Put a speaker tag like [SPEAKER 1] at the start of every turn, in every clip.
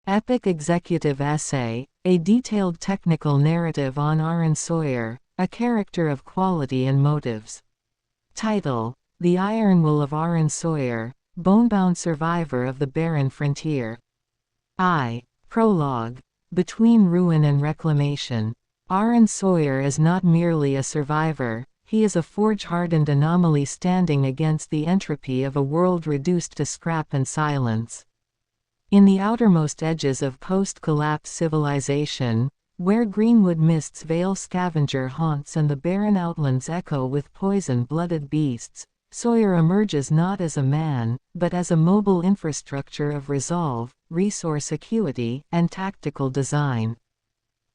[SPEAKER 1] Epic Executive Essay, a detailed technical narrative on Arren Sawyer, a character of quality and motives. Title: The Iron Will of Arren Sawyer, Bonebound Survivor of the Barren Frontier. Prologue. Between ruin and reclamation. Arren Sawyer is not merely a survivor, he is a forge-hardened anomaly standing against the entropy of a world reduced to scrap and silence. In the outermost edges of post-collapse civilization, where greenwood mists veil scavenger haunts and the barren outlands echo with poison-blooded beasts, Sawyer emerges not as a man, but as a mobile infrastructure of resolve, resource acuity, and tactical design.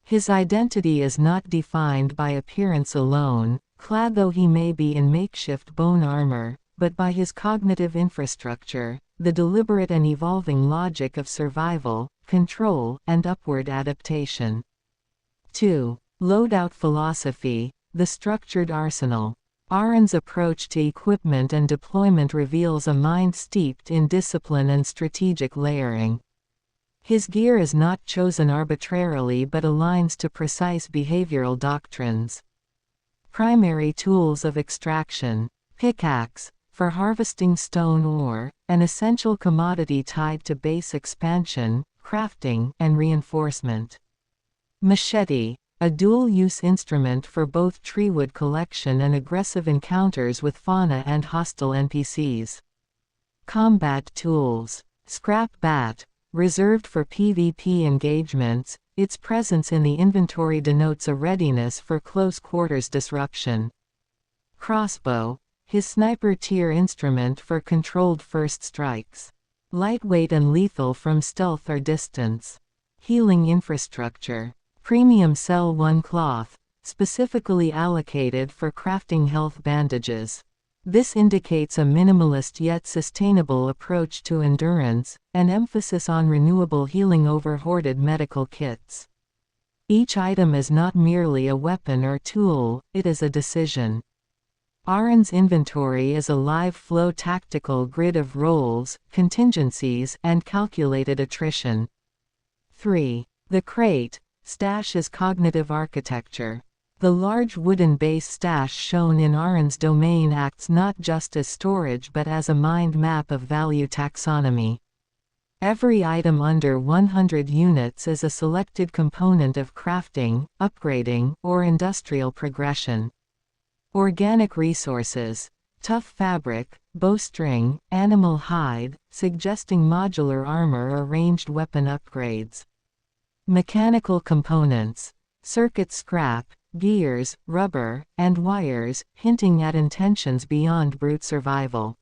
[SPEAKER 1] His identity is not defined by appearance alone, clad though he may be in makeshift bone armor, but by his cognitive infrastructure, the deliberate and evolving logic of survival, control, and upward adaptation. 2. Loadout philosophy, the structured arsenal. Arren's approach to equipment and deployment reveals a mind steeped in discipline and strategic layering. His gear is not chosen arbitrarily but aligns to precise behavioral doctrines. Primary tools of extraction. Pickaxe, for harvesting stone ore, an essential commodity tied to base expansion, crafting, and reinforcement. Machete, a dual-use instrument for both treewood collection and aggressive encounters with fauna and hostile NPCs. Combat tools. Scrap bat, reserved for PvP engagements, its presence in the inventory denotes a readiness for close-quarters disruption. Crossbow, his sniper-tier instrument for controlled first strikes. Lightweight and lethal from stealth or distance. Healing infrastructure. Premium Cell 1 cloth, specifically allocated for crafting health bandages. This indicates a minimalist yet sustainable approach to endurance, an emphasis on renewable healing over hoarded medical kits. Each item is not merely a weapon or tool, it is a decision. Arren's inventory is a live-flow tactical grid of roles, contingencies, and calculated attrition. 3. The crate. Stash is cognitive architecture. The large wooden base stash shown in Arren's domain acts not just as storage but as a mind map of value taxonomy. Every item under 100 units is a selected component of crafting, upgrading, or industrial progression. Organic resources. Tough fabric, bowstring, animal hide, suggesting modular armor or ranged weapon upgrades. Mechanical components. Circuit scrap, gears, rubber, and wires, hinting at intentions beyond brute survival.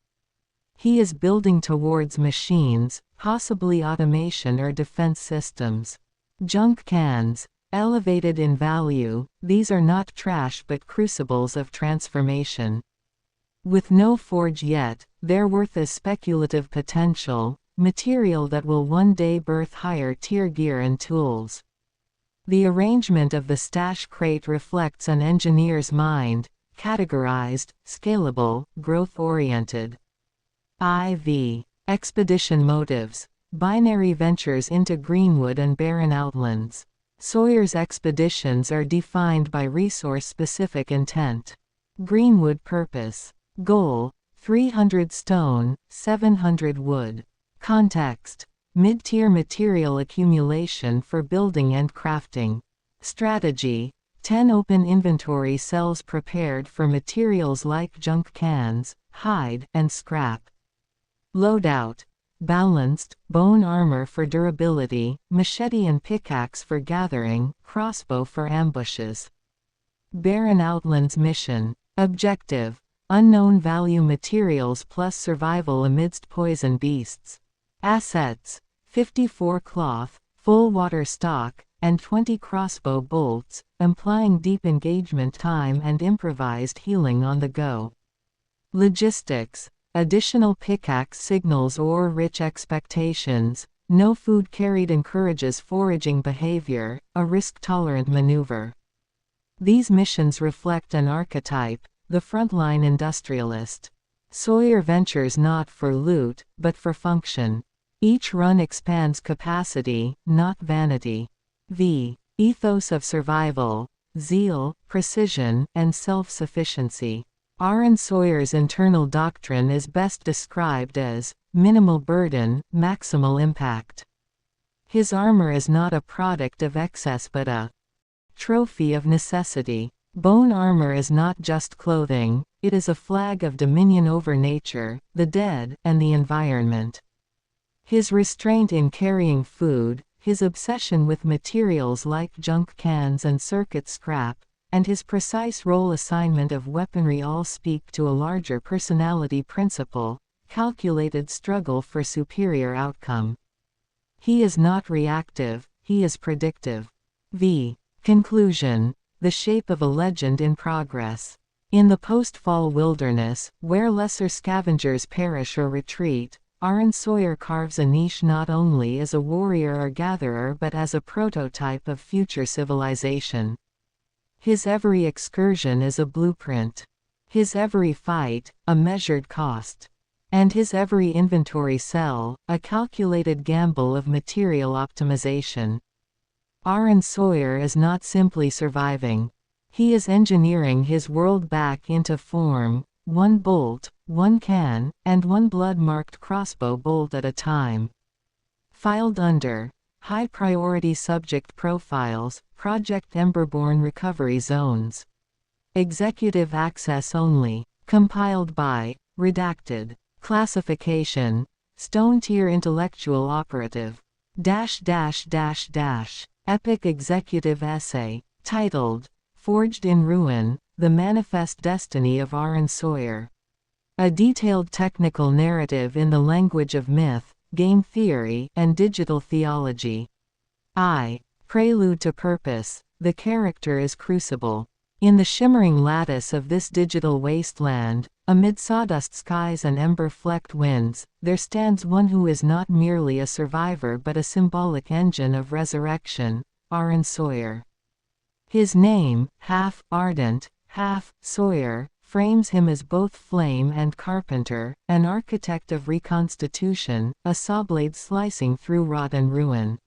[SPEAKER 1] He is building towards machines, possibly automation or defense systems. Junk cans. Elevated in value, these are not trash but crucibles of transformation. With no forge yet, their worth is speculative potential, material that will one day birth higher-tier gear and tools. The arrangement of the stash crate reflects an engineer's mind, categorized, scalable, growth-oriented. IV. Expedition motives. Binary ventures into Greenwood and barren outlands. Sawyer's expeditions are defined by resource-specific intent. Greenwood purpose. Goal: 300 stone, 700 wood. Context: mid-tier material accumulation for building and crafting. Strategy: 10 open inventory cells prepared for materials like junk cans, hide, and scrap. Loadout: balanced, bone armor for durability, machete and pickaxe for gathering, crossbow for ambushes. Barren Outlands mission. Objective: unknown value materials plus survival amidst poison beasts. Assets: 54 cloth, full water stock, and 20 crossbow bolts, implying deep engagement time and improvised healing on the go. Logistics: additional pickaxe signals ore-rich expectations, no food carried encourages foraging behavior, a risk-tolerant maneuver. These missions reflect an archetype, the frontline industrialist. Sawyer ventures not for loot, but for function. Each run expands capacity, not vanity. V. Ethos of survival, zeal, precision, and self-sufficiency. Arren Sawyer's internal doctrine is best described as minimal burden, maximal impact. His armor is not a product of excess but a trophy of necessity. Bone armor is not just clothing, it is a flag of dominion over nature, the dead, and the environment. His restraint in carrying food, his obsession with materials like junk cans and circuit scrap, and his precise role assignment of weaponry all speak to a larger personality principle, calculated struggle for superior outcome. He is not reactive, he is predictive. V. Conclusion. The shape of a legend in progress. In the post-fall wilderness, where lesser scavengers perish or retreat, Arren Sawyer carves a niche not only as a warrior or gatherer but as a prototype of future civilization. His every excursion is a blueprint. His every fight, a measured cost. And his every inventory sell, a calculated gamble of material optimization. Arren Sawyer is not simply surviving. He is engineering his world back into form, one bolt, one can, and one blood-marked crossbow bolt at a time. Filed under high-priority subject profiles, Project Emberborn Recovery Zones. Executive access only. Compiled by Redacted. Classification Stone Tier Intellectual Operative. Epic Executive Essay. Titled Forged in Ruin, The Manifest Destiny of Arren Sawyer. A detailed technical narrative in the language of myth, game theory, and digital theology. Prelude to Purpose. The character is Crucible. In the shimmering lattice of this digital wasteland, amid sawdust skies and ember-flecked winds, there stands one who is not merely a survivor but a symbolic engine of resurrection, Arren Sawyer. His name, half ardent, half Sawyer, frames him as both flame and carpenter, an architect of reconstitution, a sawblade slicing through rot and ruin.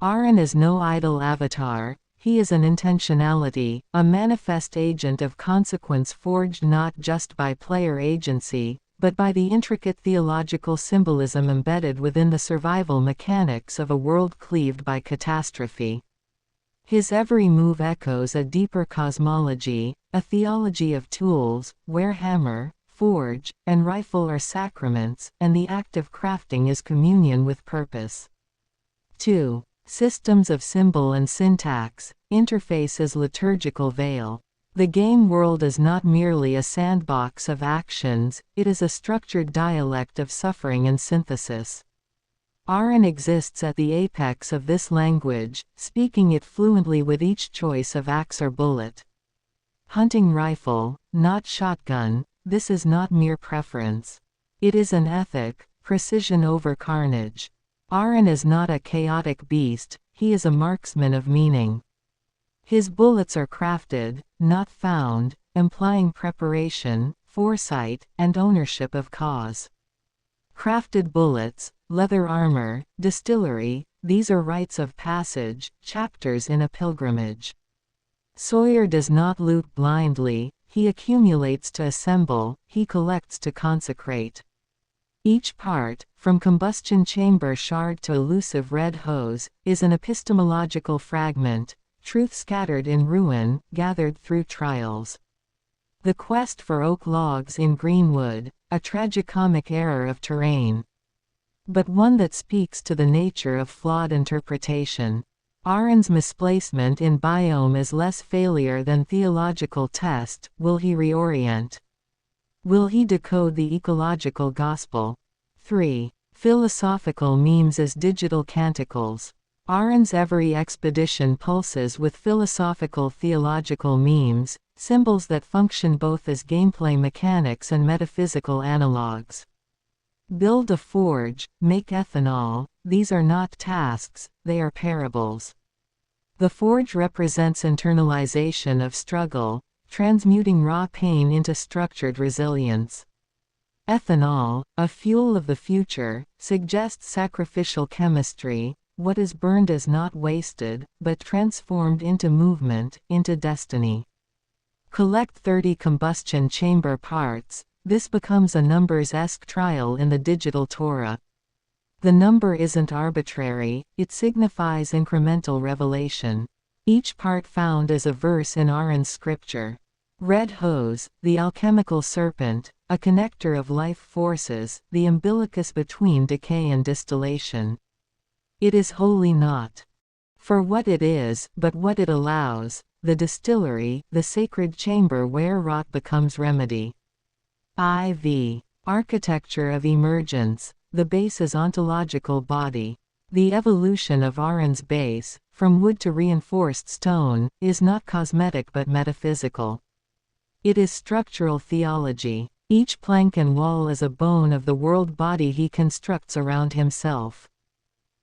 [SPEAKER 1] Arren is no idle avatar. He is an intentionality, a manifest agent of consequence forged not just by player agency, but by the intricate theological symbolism embedded within the survival mechanics of a world cleaved by catastrophe. His every move echoes a deeper cosmology, a theology of tools, where hammer, forge, and rifle are sacraments, and the act of crafting is communion with purpose. 2. Systems of symbol and syntax, interface as liturgical veil. The game world is not merely a sandbox of actions, it is a structured dialect of suffering and synthesis. Arren exists at the apex of this language, speaking it fluently with each choice of axe or bullet. Hunting rifle, not shotgun, this is not mere preference. It is an ethic, precision over carnage. Arren is not a chaotic beast, he is a marksman of meaning. His bullets are crafted, not found, implying preparation, foresight, and ownership of cause. Crafted bullets, leather armor, distillery, these are rites of passage, chapters in a pilgrimage. Sawyer does not loot blindly, he accumulates to assemble, he collects to consecrate. Each part, from combustion chamber shard to elusive red hose, is an epistemological fragment, truth scattered in ruin, gathered through trials. The quest for oak logs in Greenwood, a tragicomic error of terrain. But one that speaks to the nature of flawed interpretation. Arren's misplacement in biome is less failure than theological test. Will he reorient? Will he decode the ecological gospel? 3. Philosophical memes as digital canticles. Arren's every expedition pulses with philosophical theological memes, symbols that function both as gameplay mechanics and metaphysical analogs. Build a forge, make ethanol, these are not tasks, they are parables. The forge represents internalization of struggle, transmuting raw pain into structured resilience. Ethanol, a fuel of the future, suggests sacrificial chemistry. What is burned is not wasted, but transformed into movement, into destiny. Collect 30 combustion chamber parts. This becomes a numbers-esque trial in the digital Torah. The number isn't arbitrary, it signifies incremental revelation. Each part found is a verse in Arren's scripture. Red hose, the alchemical serpent, a connector of life forces, the umbilicus between decay and distillation. It is wholly not for what it is, but what it allows, the distillery, the sacred chamber where rot becomes remedy. IV. Architecture of emergence, the base is ontological body. The evolution of Arren's base, from wood to reinforced stone, is not cosmetic but metaphysical. It is structural theology. Each plank and wall is a bone of the world body he constructs around himself.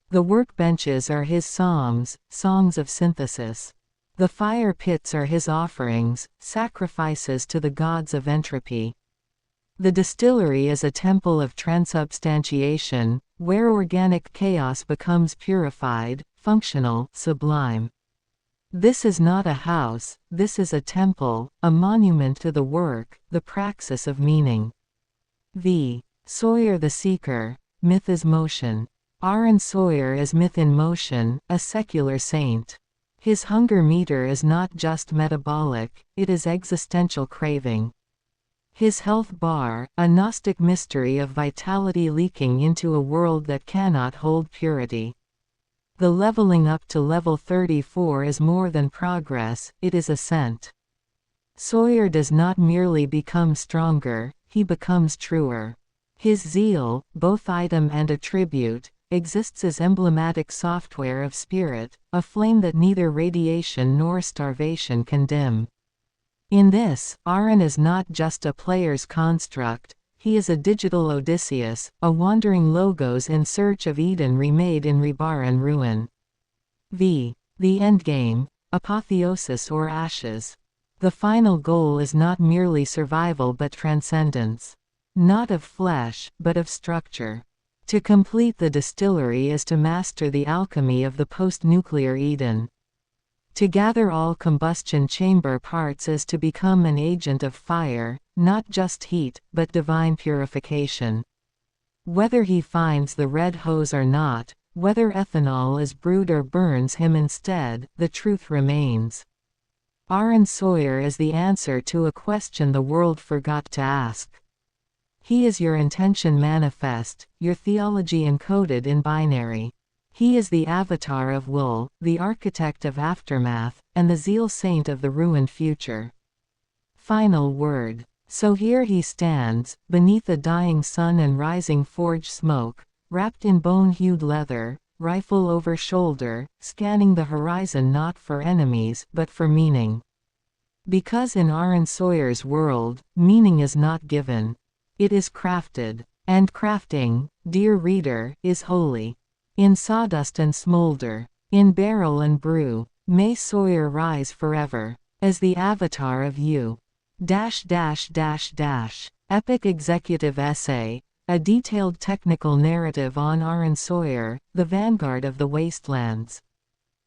[SPEAKER 1] The workbenches are his psalms, songs of synthesis. The fire pits are his offerings, sacrifices to the gods of entropy. The distillery is a temple of transubstantiation, where organic chaos becomes purified, functional, sublime. This is not a house, this is a temple, a monument to the work, the praxis of meaning. V. Sawyer the Seeker, myth is motion. Arren Sawyer is myth in motion, a secular saint. His hunger meter is not just metabolic, it is existential craving. His health bar, a Gnostic mystery of vitality leaking into a world that cannot hold purity. The leveling up to level 34 is more than progress, it is ascent. Sawyer does not merely become stronger, he becomes truer. His zeal, both item and attribute, exists as emblematic software of spirit, a flame that neither radiation nor starvation can dim. In this, Arren is not just a player's construct, he is a digital Odysseus, a wandering logos in search of Eden remade in rebar and ruin. V. The endgame, apotheosis or ashes. The final goal is not merely survival but transcendence. Not of flesh, but of structure. To complete the distillery is to master the alchemy of the post-nuclear Eden. To gather all combustion chamber parts is to become an agent of fire, not just heat, but divine purification. Whether he finds the red hose or not, whether ethanol is brewed or burns him instead, the truth remains. Arren Sawyer is the answer to a question the world forgot to ask. He is your intention manifest, your theology encoded in binary. He is the avatar of wool, the architect of aftermath, and the zeal saint of the ruined future. Final word. So here he stands, beneath a dying sun and rising forge smoke, wrapped in bone-hued leather, rifle over shoulder, scanning the horizon not for enemies but for meaning. Because in Arren Sawyer's world, meaning is not given. It is crafted. And crafting, dear reader, is holy. In sawdust and smolder, in barrel and brew, may Sawyer rise forever, as the avatar of you. Epic executive essay, a detailed technical narrative on Arren Sawyer, the vanguard of the wastelands.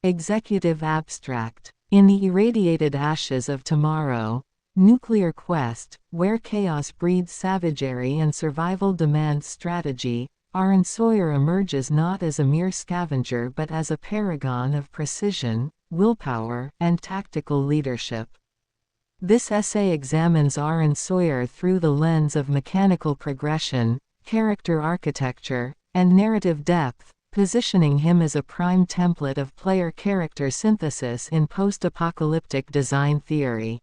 [SPEAKER 1] Executive abstract. In the irradiated ashes of tomorrow, nuclear quest, where chaos breeds savagery and survival demands strategy, Arren Sawyer emerges not as a mere scavenger but as a paragon of precision, willpower, and tactical leadership. This essay examines Arren Sawyer through the lens of mechanical progression, character architecture, and narrative depth, positioning him as a prime template of player-character synthesis in post-apocalyptic design theory.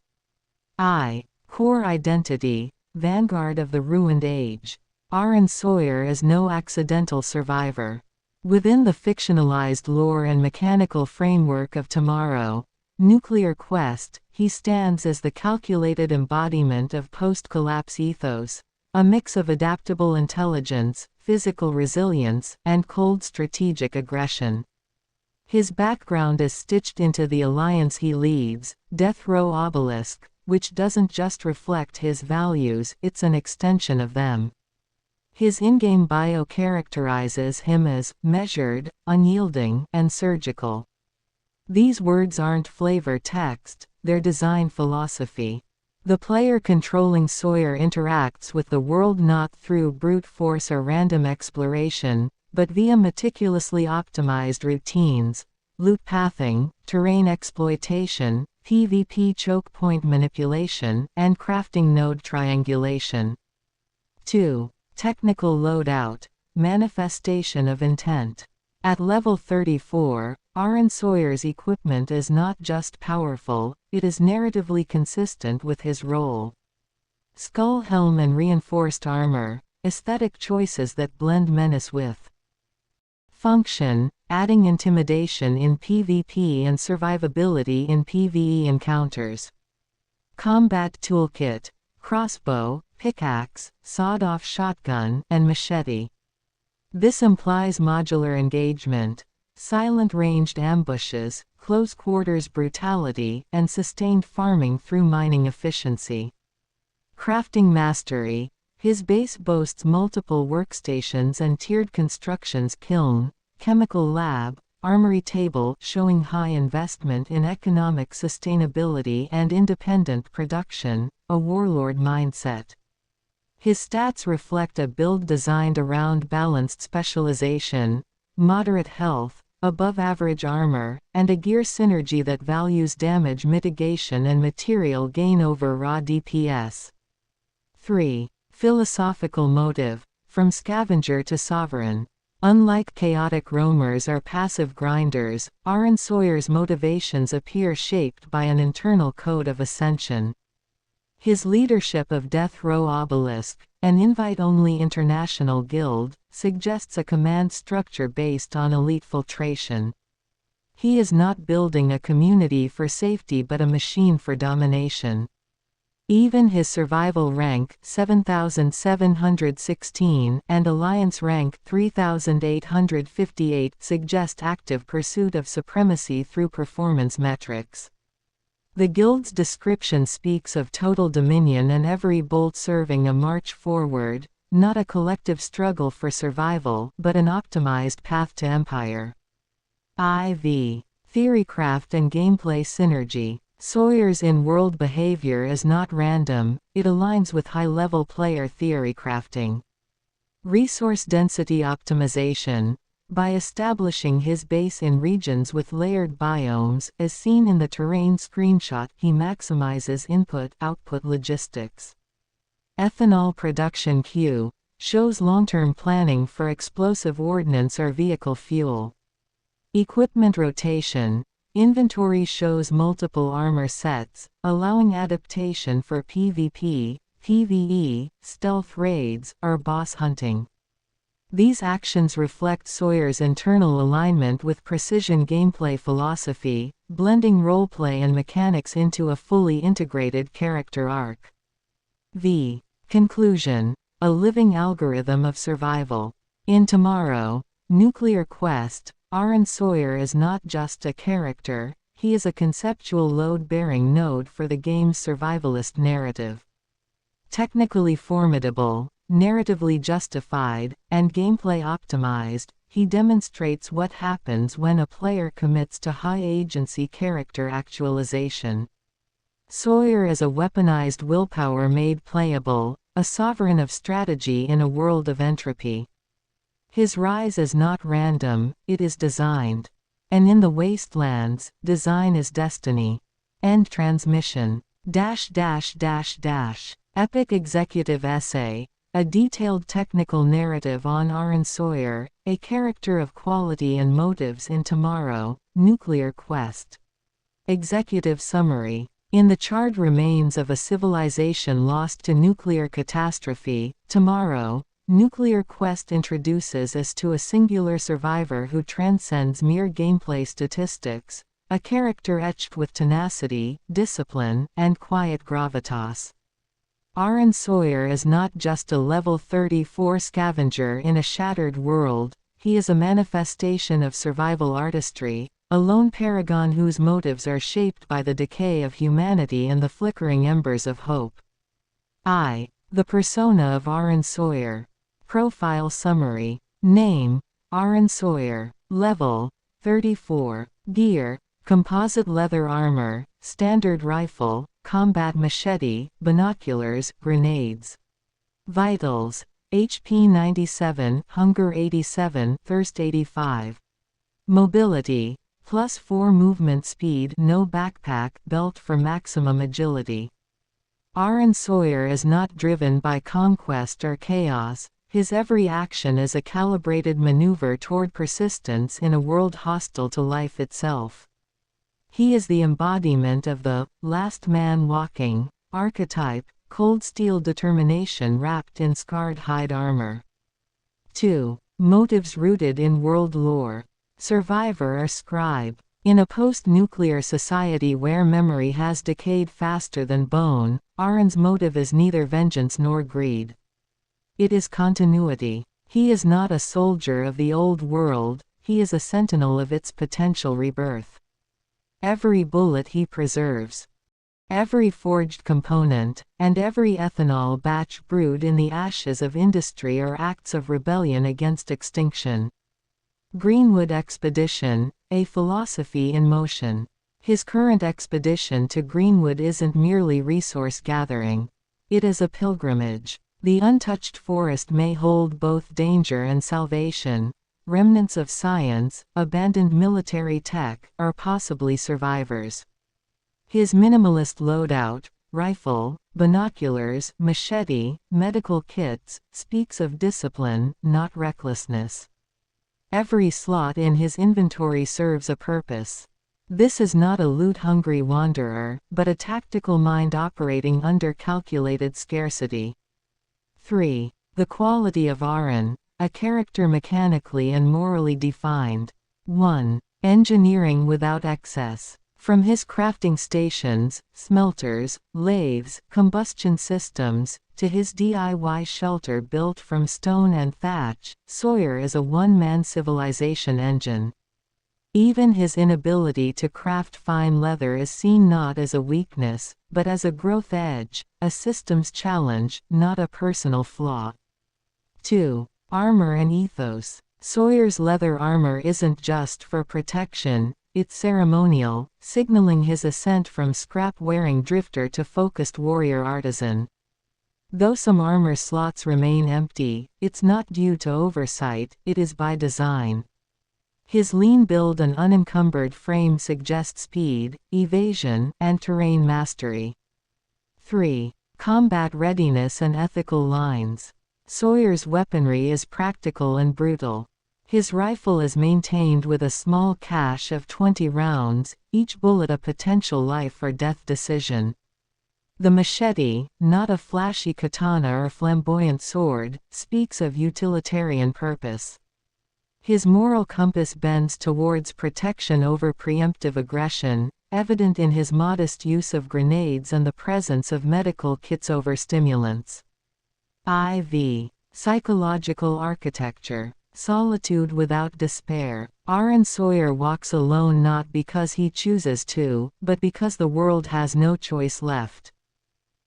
[SPEAKER 1] Core identity, vanguard of the ruined age. Arren Sawyer is no accidental survivor. Within the fictionalized lore and mechanical framework of tomorrow, Nuclear Quest, he stands as the calculated embodiment of post-collapse ethos, a mix of adaptable intelligence, physical resilience, and cold strategic aggression. His background is stitched into the alliance he leads, Death Row Obelisk, which doesn't just reflect his values, it's an extension of them. His in-game bio characterizes him as measured, unyielding, and surgical. These words aren't flavor text, they're design philosophy. The player controlling Sawyer interacts with the world not through brute force or random exploration, but via meticulously optimized routines, loot pathing, terrain exploitation, PvP choke point manipulation, and crafting node triangulation. 2. Technical loadout. Manifestation of intent. At level 34, Arren Sawyer's equipment is not just powerful, it is narratively consistent with his role. Skull helm and reinforced armor, aesthetic choices that blend menace with function, adding intimidation in PvP and survivability in PvE encounters. Combat toolkit, crossbow, pickaxe, sawed-off shotgun, and machete. This implies modular engagement, silent ranged ambushes, close quarters brutality, and sustained farming through mining efficiency. Crafting mastery. His base boasts multiple workstations and tiered constructions: kiln, chemical lab, armory table, showing high investment in economic sustainability and independent production, a warlord mindset. His stats reflect a build designed around balanced specialization, moderate health, above-average armor, and a gear synergy that values damage mitigation and material gain over raw DPS. 3. Philosophical motive. From scavenger to sovereign. Unlike chaotic roamers or passive grinders, Arren Sawyer's motivations appear shaped by an internal code of ascension. His leadership of Death Row Obelisk, an invite-only international guild, suggests a command structure based on elite filtration. He is not building a community for safety but a machine for domination. Even his survival rank 7,716 and alliance rank 3,858 suggest active pursuit of supremacy through performance metrics. The guild's description speaks of total dominion and every bolt serving a march forward, not a collective struggle for survival but an optimized path to empire. IV. Theorycraft and gameplay synergy. Sawyer's in-world behavior is not random, it aligns with high-level player theory crafting. Resource density optimization. By establishing his base in regions with layered biomes, as seen in the terrain screenshot, he maximizes input-output logistics. Ethanol production queue. Shows long-term planning for explosive ordnance or vehicle fuel. Equipment rotation. Inventory shows multiple armor sets, allowing adaptation for PvP, PvE, stealth raids, or boss hunting. These actions reflect Sawyer's internal alignment with precision gameplay philosophy, blending roleplay and mechanics into a fully integrated character arc. V. Conclusion. A living algorithm of survival. In Tomorrow, Nuclear Quest, Arren Sawyer is not just a character, he is a conceptual load-bearing node for the game's survivalist narrative. Technically formidable, narratively justified, and gameplay optimized, he demonstrates what happens when a player commits to high-agency character actualization. Sawyer is a weaponized willpower made playable, a sovereign of strategy in a world of entropy. His rise is not random, it is designed. And in the wastelands, design is destiny. End transmission. Epic executive essay. A detailed technical narrative on Arren Sawyer, a character of quality and motives in Tomorrow, Nuclear Quest. Executive summary. In the charred remains of a civilization lost to nuclear catastrophe, Tomorrow, Nuclear Quest introduces us to a singular survivor who transcends mere gameplay statistics, a character etched with tenacity, discipline, and quiet gravitas. Arren Sawyer is not just a level 34 scavenger in a shattered world, he is a manifestation of survival artistry, a lone paragon whose motives are shaped by the decay of humanity and the flickering embers of hope. The persona of Arren Sawyer. Profile summary. Name: Arren Sawyer. Level: 34. Gear: composite leather armor, standard rifle, combat machete, binoculars, grenades. Vitals: HP 97, Hunger 87, Thirst 85. Mobility: +4 movement speed, no backpack, belt for maximum agility. Arren Sawyer is not driven by conquest or chaos. His every action is a calibrated maneuver toward persistence in a world hostile to life itself. He is the embodiment of the last man walking archetype, cold steel determination wrapped in scarred hide armor. 2. Motives rooted in world lore. Survivor or scribe. In a post-nuclear society where memory has decayed faster than bone, Arren's motive is neither vengeance nor greed. It is continuity. He is not a soldier of the old world, he is a sentinel of its potential rebirth. Every bullet he preserves, every forged component, and every ethanol batch brewed in the ashes of industry are acts of rebellion against extinction. Greenwood Expedition, a philosophy in motion. His current expedition to Greenwood isn't merely resource gathering. It is a pilgrimage. The untouched forest may hold both danger and salvation. Remnants of science, abandoned military tech, or possibly survivors. His minimalist loadout, rifle, binoculars, machete, medical kits, speaks of discipline, not recklessness. Every slot in his inventory serves a purpose. This is not a loot-hungry wanderer, but a tactical mind operating under calculated scarcity. 3. The quality of Arren, a character mechanically and morally defined. 1. Engineering without excess. From his crafting stations, smelters, lathes, combustion systems, to his DIY shelter built from stone and thatch, Sawyer is a one-man civilization engine. Even his inability to craft fine leather is seen not as a weakness, but as a growth edge, a systems challenge, not a personal flaw. 2. Armor and ethos. Sawyer's leather armor isn't just for protection, it's ceremonial, signaling his ascent from scrap-wearing drifter to focused warrior artisan. Though some armor slots remain empty, it's not due to oversight, it is by design. His lean build and unencumbered frame suggest speed, evasion, and terrain mastery. 3. Combat readiness and ethical lines. Sawyer's weaponry is practical and brutal. His rifle is maintained with a small cache of 20 rounds, each bullet a potential life or death decision. The machete, not a flashy katana or flamboyant sword, speaks of utilitarian purpose. His moral compass bends towards protection over preemptive aggression, evident in his modest use of grenades and the presence of medical kits over stimulants. IV. Psychological architecture. Solitude without despair. Arren Sawyer walks alone not because he chooses to, but because the world has no choice left.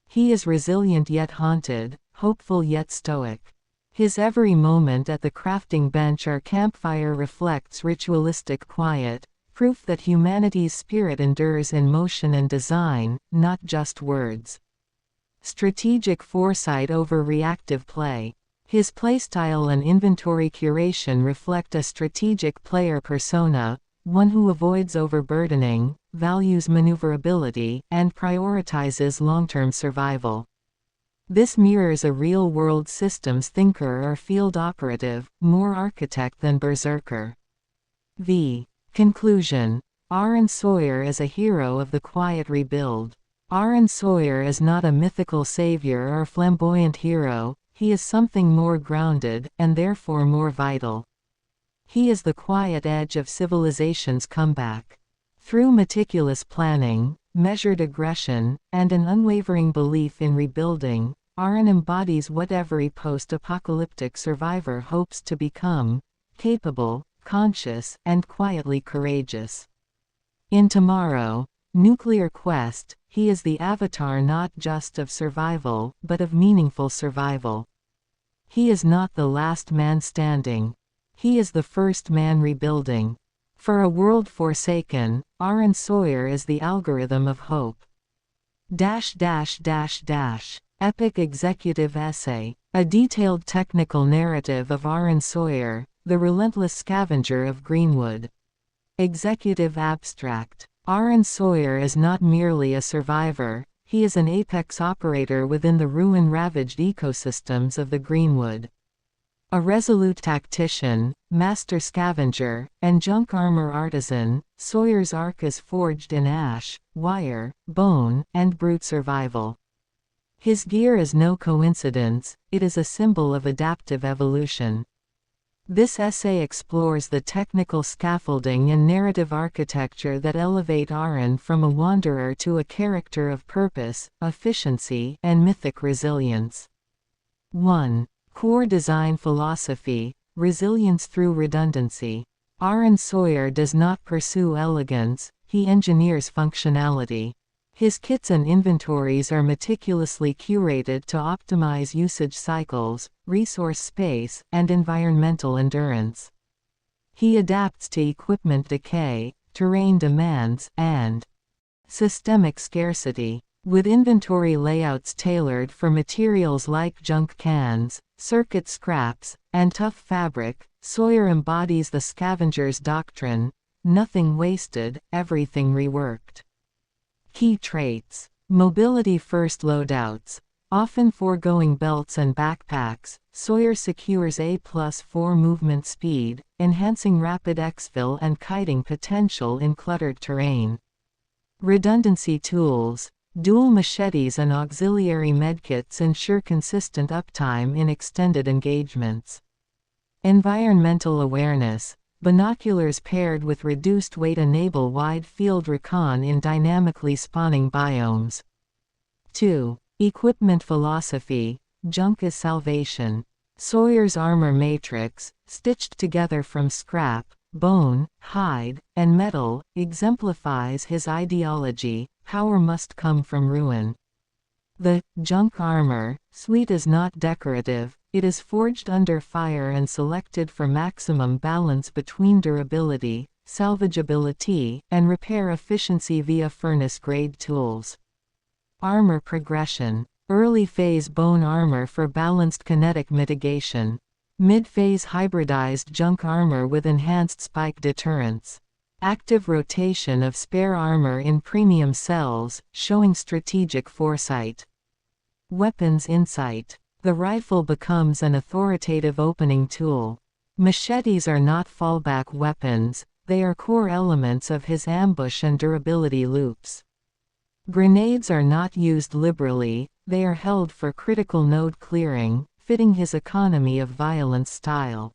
[SPEAKER 1] He is resilient yet haunted, hopeful yet stoic. His every moment at the crafting bench or campfire reflects ritualistic quiet, proof that humanity's spirit endures in motion and design, not just words. Strategic foresight over reactive play. His playstyle and inventory curation reflect a strategic player persona, one who avoids overburdening, values maneuverability, and prioritizes long-term survival. This mirrors a real-world systems thinker or field operative, more architect than berserker. V. Conclusion. Arren Sawyer is a hero of the quiet rebuild. Arren Sawyer is not a mythical savior or flamboyant hero, he is something more grounded, and therefore more vital. He is the quiet edge of civilization's comeback. Through meticulous planning, measured aggression, and an unwavering belief in rebuilding, Arren embodies what every post-apocalyptic survivor hopes to become: capable, conscious, and quietly courageous. In Tomorrow, Nuclear Quest, he is the avatar not just of survival, but of meaningful survival. He is not the last man standing. He is the first man rebuilding. For a world forsaken, Arren Sawyer is the algorithm of hope. Epic executive essay. A detailed technical narrative of Arren Sawyer, the relentless scavenger of Greenwood. Executive abstract. Arren Sawyer is not merely a survivor, he is an apex operator within the ruin-ravaged ecosystems of the Greenwood. A resolute tactician, master scavenger, and junk armor artisan, Sawyer's arc is forged in ash, wire, bone, and brute survival. His gear is no coincidence, it is a symbol of adaptive evolution. This essay explores the technical scaffolding and narrative architecture that elevate Arren from a wanderer to a character of purpose, efficiency, and mythic resilience. 1. Core design philosophy: resilience through redundancy. Arren Sawyer does not pursue elegance, he engineers functionality. His kits and inventories are meticulously curated to optimize usage cycles, resource space, and environmental endurance. He adapts to equipment decay, terrain demands, and systemic scarcity. With inventory layouts tailored for materials like junk cans, circuit scraps, and tough fabric, Sawyer embodies the scavenger's doctrine: nothing wasted, everything reworked. Key traits. Mobility-first loadouts. Often foregoing belts and backpacks, Sawyer secures A+4 movement speed, enhancing rapid exfil and kiting potential in cluttered terrain. Redundancy tools. Dual machetes and auxiliary medkits ensure consistent uptime in extended engagements. Environmental awareness. Binoculars paired with reduced weight enable wide field recon in dynamically spawning biomes. 2. Equipment philosophy. Junk is salvation. Sawyer's armor matrix, stitched together from scrap, bone, hide, and metal, exemplifies his ideology: power must come from ruin. The junk armor suite is not decorative, it is forged under fire and selected for maximum balance between durability, salvageability, and repair efficiency via furnace-grade tools. Armor progression. Early phase bone armor for balanced kinetic mitigation. Mid-phase hybridized junk armor with enhanced spike deterrence. Active rotation of spare armor in premium cells, showing strategic foresight. Weapons insight. The rifle becomes an authoritative opening tool. Machetes are not fallback weapons, they are core elements of his ambush and durability loops. Grenades are not used liberally, they are held for critical node clearing, fitting his economy of violence style.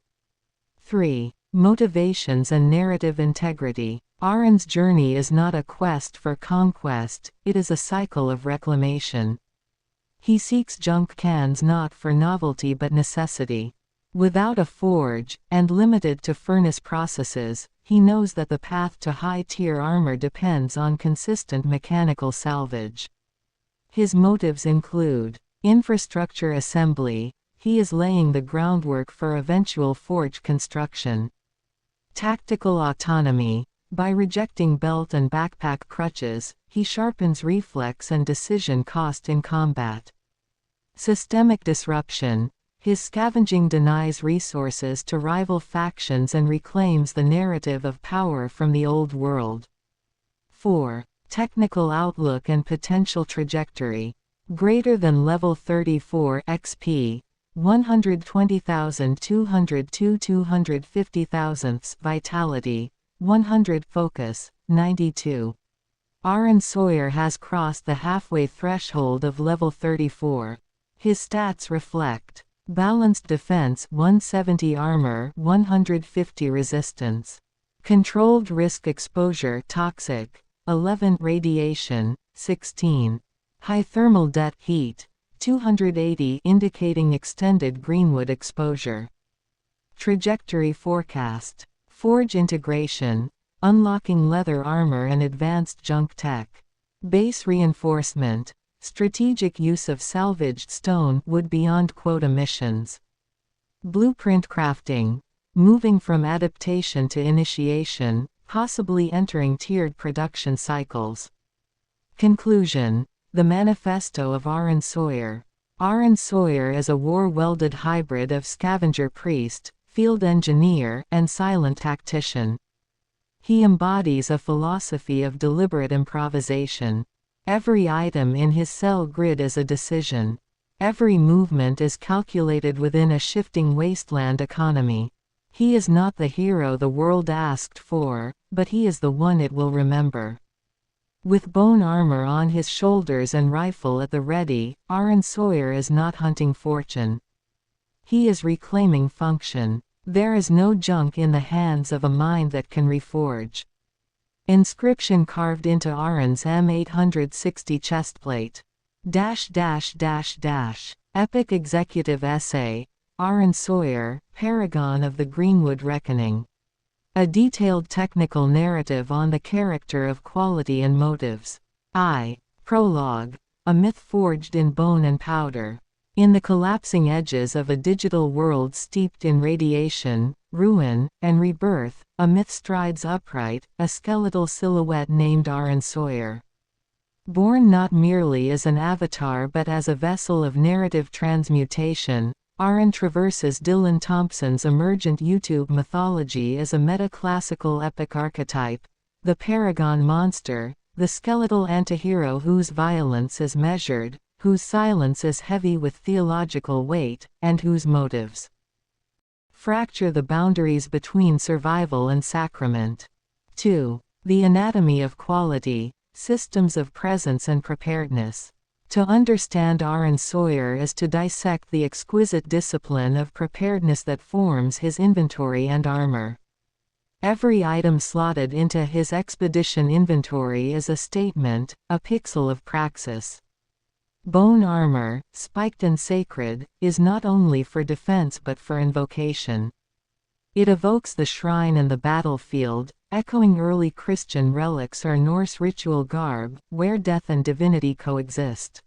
[SPEAKER 1] 3. Motivations and narrative integrity. Arren's journey is not a quest for conquest, it is a cycle of reclamation. He seeks junk cans not for novelty but necessity. Without a forge, and limited to furnace processes, he knows that the path to high-tier armor depends on consistent mechanical salvage. His motives include infrastructure assembly. He is laying the groundwork for eventual forge construction. Tactical autonomy. By rejecting belt and backpack crutches, he sharpens reflex and decision cost in combat. Systemic disruption. His scavenging denies resources to rival factions and reclaims the narrative of power from the old world. 4. Technical outlook and potential trajectory. Greater than level 34 XP. 120,202 250,000ths vitality, 100 focus, 92. Arren Sawyer has crossed the halfway threshold of level 34. His stats reflect balanced defense 170 armor 150 resistance. Controlled risk exposure toxic, 11 radiation, 16. High thermal det heat, 280 indicating extended Greenwood exposure. Trajectory forecast. Forge integration, unlocking leather armor and advanced junk tech. Base reinforcement, strategic use of salvaged stone wood beyond quota missions. Blueprint crafting. Moving from adaptation to initiation, possibly entering tiered production cycles. Conclusion. The Manifesto of Arren Sawyer. Arren Sawyer is a war-welded hybrid of scavenger priest, field engineer, and silent tactician. He embodies a philosophy of deliberate improvisation. Every item in his cell grid is a decision. Every movement is calculated within a shifting wasteland economy. He is not the hero the world asked for, but he is the one it will remember. With bone armor on his shoulders and rifle at the ready, Arren Sawyer is not hunting fortune. He is reclaiming function. There is no junk in the hands of a mind that can reforge. Inscription carved into Arren's M860 chestplate. Epic executive essay. Arren Sawyer, paragon of the Greenwood Reckoning. A detailed technical narrative on the character of quality and motives. Prologue. A myth forged in bone and powder. In the collapsing edges of a digital world steeped in radiation, ruin, and rebirth, a myth strides upright, a skeletal silhouette named Arren Sawyer. Born not merely as an avatar but as a vessel of narrative transmutation, Arren traverses Dylan Thompson's emergent YouTube mythology as a meta-classical epic archetype, the paragon monster, the skeletal antihero whose violence is measured, whose silence is heavy with theological weight, and whose motives fracture the boundaries between survival and sacrament. 2. The anatomy of quality, systems of presence and preparedness. To understand Arren Sawyer is to dissect the exquisite discipline of preparedness that forms his inventory and armor. Every item slotted into his expedition inventory is a statement, a pixel of praxis. Bone armor, spiked and sacred, is not only for defense but for invocation. It evokes the shrine and the battlefield, echoing early Christian relics or Norse ritual garb, where death and divinity coexist.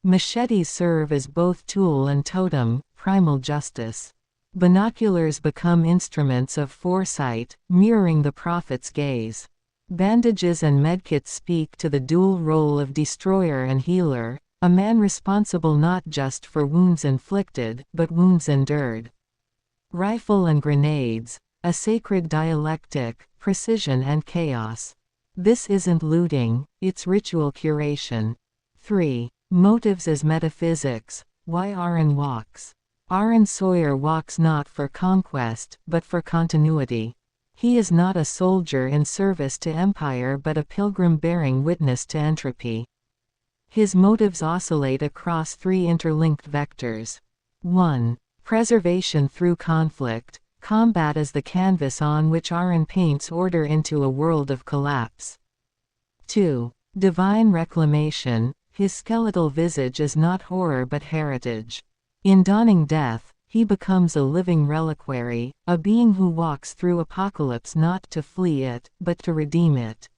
[SPEAKER 1] Machetes serve as both tool and totem, primal justice. Binoculars become instruments of foresight, mirroring the prophet's gaze. Bandages and medkits speak to the dual role of destroyer and healer, a man responsible not just for wounds inflicted, but wounds endured. Rifle and grenades, a sacred dialectic, precision and chaos. This isn't looting, it's ritual curation. 3. Motives as metaphysics. Why Arren walks. Arren Sawyer walks not for conquest, but for continuity. He is not a soldier in service to empire but a pilgrim bearing witness to entropy. His motives oscillate across 3 interlinked vectors. 1. Preservation through conflict. Combat as the canvas on which Arren paints order into a world of collapse. 2. Divine reclamation. His skeletal visage is not horror but heritage. In dawning death, he becomes a living reliquary, a being who walks through apocalypse not to flee it, but to redeem it.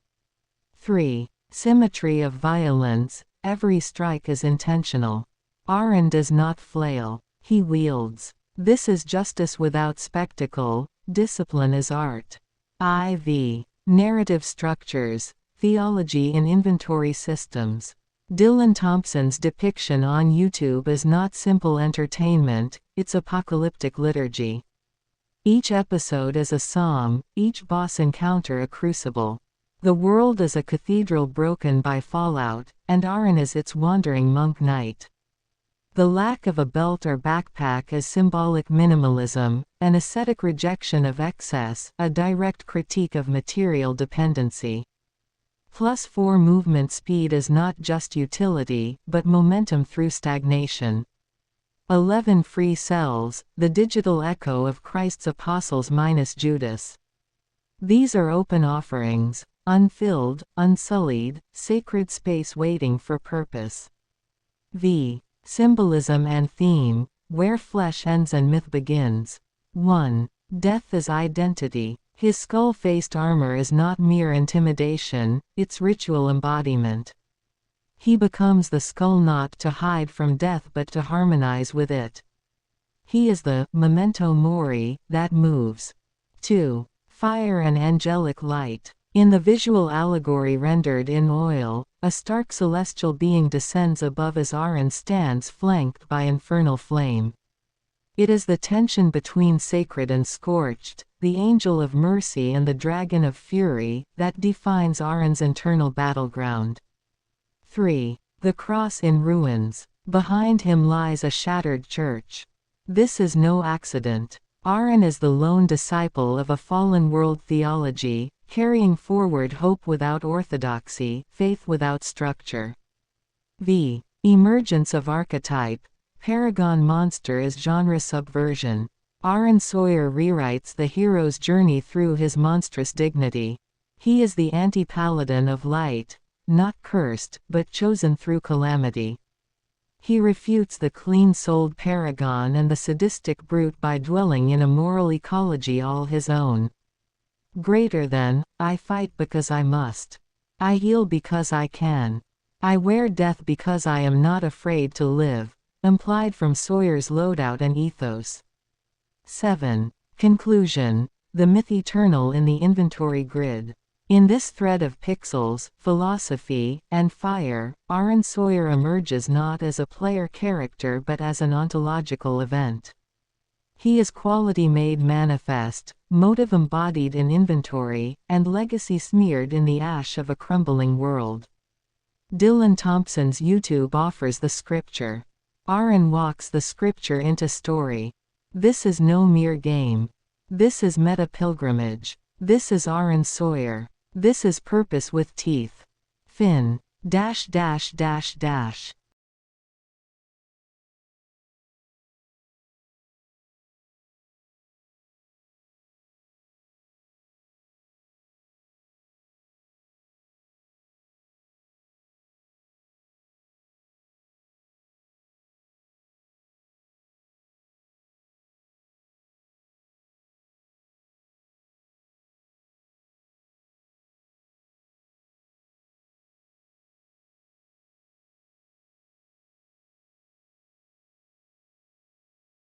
[SPEAKER 1] 3. Symmetry of violence. Every strike is intentional. Arren does not flail. He wields. This is justice without spectacle, discipline is art. IV. Narrative structures, theology in inventory systems. Dylan Thompson's depiction on YouTube is not simple entertainment, it's apocalyptic liturgy. Each episode is a psalm, each boss encounter a crucible. The world is a cathedral broken by fallout, and Arren is its wandering monk knight. The lack of a belt or backpack is symbolic minimalism, an ascetic rejection of excess, a direct critique of material dependency. +4 movement speed is not just utility, but momentum through stagnation. 11 free cells, the digital echo of Christ's apostles minus Judas. These are open offerings, unfilled, unsullied, sacred space waiting for purpose. V. Symbolism and theme, where flesh ends and myth begins. 1. Death as identity. His skull-faced armor is not mere intimidation, it's ritual embodiment. He becomes the skull not to hide from death but to harmonize with it. He is the memento mori that moves. 2. Fire and angelic light. In the visual allegory rendered in oil, a stark celestial being descends above as Arren stands flanked by infernal flame. It is the tension between sacred and scorched, the angel of mercy and the dragon of fury, that defines Arren's internal battleground. 3. The cross in ruins. Behind him lies a shattered church. This is no accident. Arren is the lone disciple of a fallen world theology, carrying forward hope without orthodoxy, faith without structure. V. Emergence of archetype. Paragon monster is genre subversion. Arren Sawyer rewrites the hero's journey through his monstrous dignity. He is the anti-paladin of light, not cursed, but chosen through calamity. He refutes the clean-souled paragon and the sadistic brute by dwelling in a moral ecology all his own. Greater than, I fight because I must. I heal because I can. I wear death because I am not afraid to live. Implied from Sawyer's loadout and ethos. 7. Conclusion. The myth eternal in the inventory grid. In this thread of pixels, philosophy, and fire, Arren Sawyer emerges not as a player character but as an ontological event. He is quality made manifest, motive embodied in inventory, and legacy smeared in the ash of a crumbling world. Dylan Thompson's YouTube offers the scripture. Arren walks the scripture into story. This is no mere game. This is meta-pilgrimage. This is Arren Sawyer. This is purpose with teeth. Fin. ..